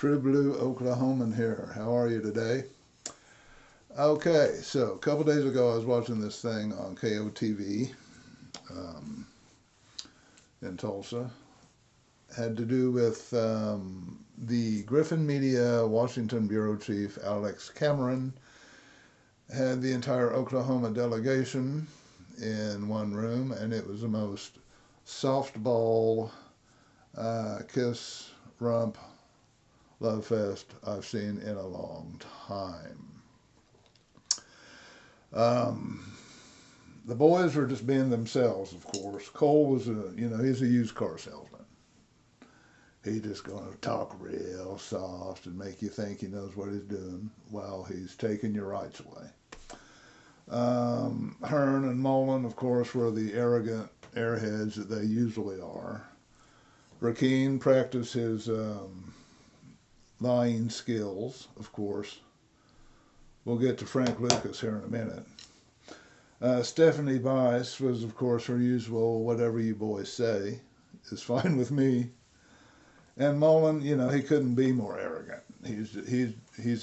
True Blue Oklahoman here. How are you today? Okay, so a couple days ago I was watching this thing on KOTV um, in Tulsa. Had to do with the Griffin Media Washington Bureau Chief Alex Cameron had the entire Oklahoma delegation in one room, and it was the most softball kiss rump love fest I've seen in a long time. Um, the boys were just being themselves, of course. Cole was he's a used car salesman. He's just going to talk real soft and make you think he knows what he's doing while he's taking your rights away. Hearn and Mullen, of course, were the arrogant airheads that they usually are. Rakeen practiced his lying skills, of course. We'll get to Frank Lucas here in a minute. Stephanie Bice was, of course, her usual whatever you boys say is fine with me. And Mullen, he couldn't be more arrogant. He's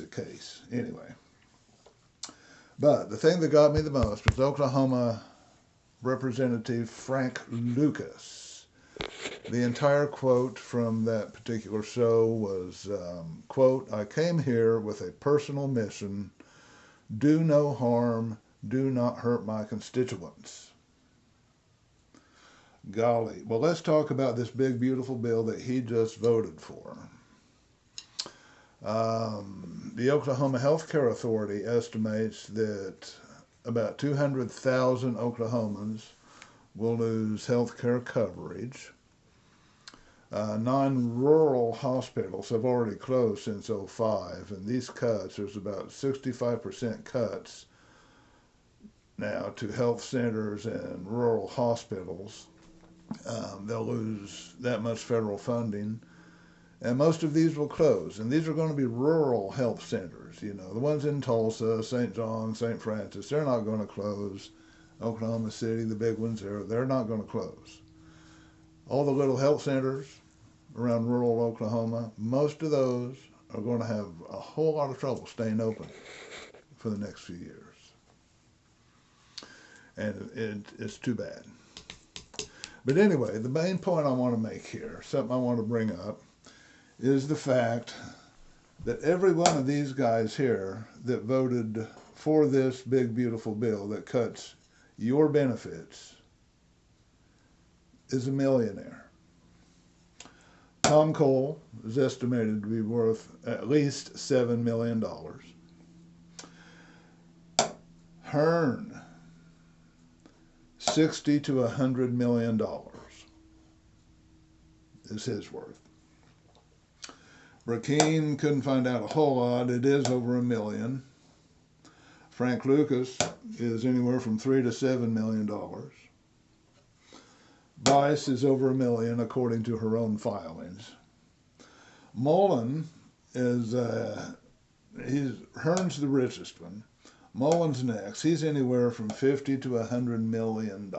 a case. Anyway. But the thing that got me the most was Oklahoma Representative Frank Lucas. The entire quote from that particular show was, quote, "I came here with a personal mission. Do no harm. Do not hurt my constituents." Golly. Well, let's talk about this big, beautiful bill that he just voted for. The Oklahoma Health Care Authority estimates that about 200,000 Oklahomans will lose health care coverage. 9 rural hospitals have already closed since '05, and these cuts, there's about 65% cuts now to health centers and rural hospitals. They'll lose that much federal funding, and most of these will close. And these are going to be rural health centers, the ones in Tulsa, St. John, St. Francis. They're not going to close. Oklahoma City, the big ones, they're not going to close. All the little health centers around rural Oklahoma, most of those are going to have a whole lot of trouble staying open for the next few years. And it's too bad. But anyway, the main point I want to make here, something I want to bring up, is the fact that every one of these guys here that voted for this big, beautiful bill that cuts your benefits is a millionaire. Tom Cole is estimated to be worth at least $7 million. Hearn, $60 to $100 million is his worth. Rakeen couldn't find out a whole lot. It is over $1 million. Frank Lucas is anywhere from $3 to $7 million. Bice is over $1 million according to her own filings. Mullen is Hearn's the richest one. Mullen's next. He's anywhere from $50 to $100 million.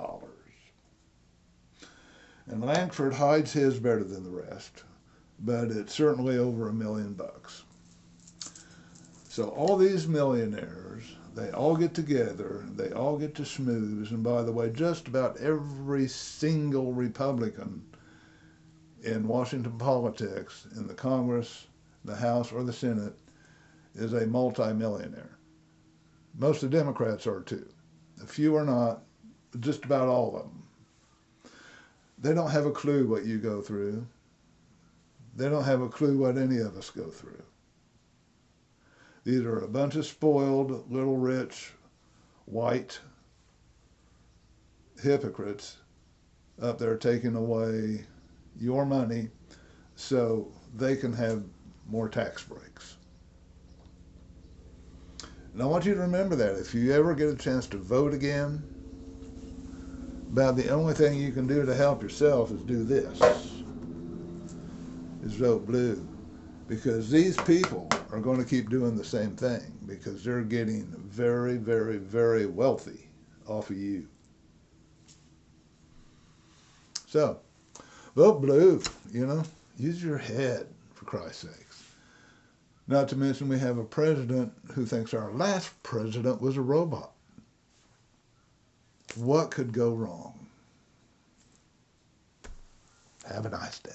And Langford hides his better than the rest, but it's certainly over $1 million. So all these millionaires, they all get together, they all get to schmooze, and by the way, just about every single Republican in Washington politics, in the Congress, the House, or the Senate, is a multimillionaire. Most of the Democrats are too. A few are not, but just about all of them. They don't have a clue what you go through. They don't have a clue what any of us go through. These are a bunch of spoiled, little rich, white hypocrites up there taking away your money so they can have more tax breaks. And I want you to remember that if you ever get a chance to vote again, about the only thing you can do to help yourself is do this, is vote blue. Because these people are going to keep doing the same thing because they're getting very, very, very wealthy off of you. So, vote blue, use your head, for Christ's sakes. Not to mention we have a president who thinks our last president was a robot. What could go wrong? Have a nice day.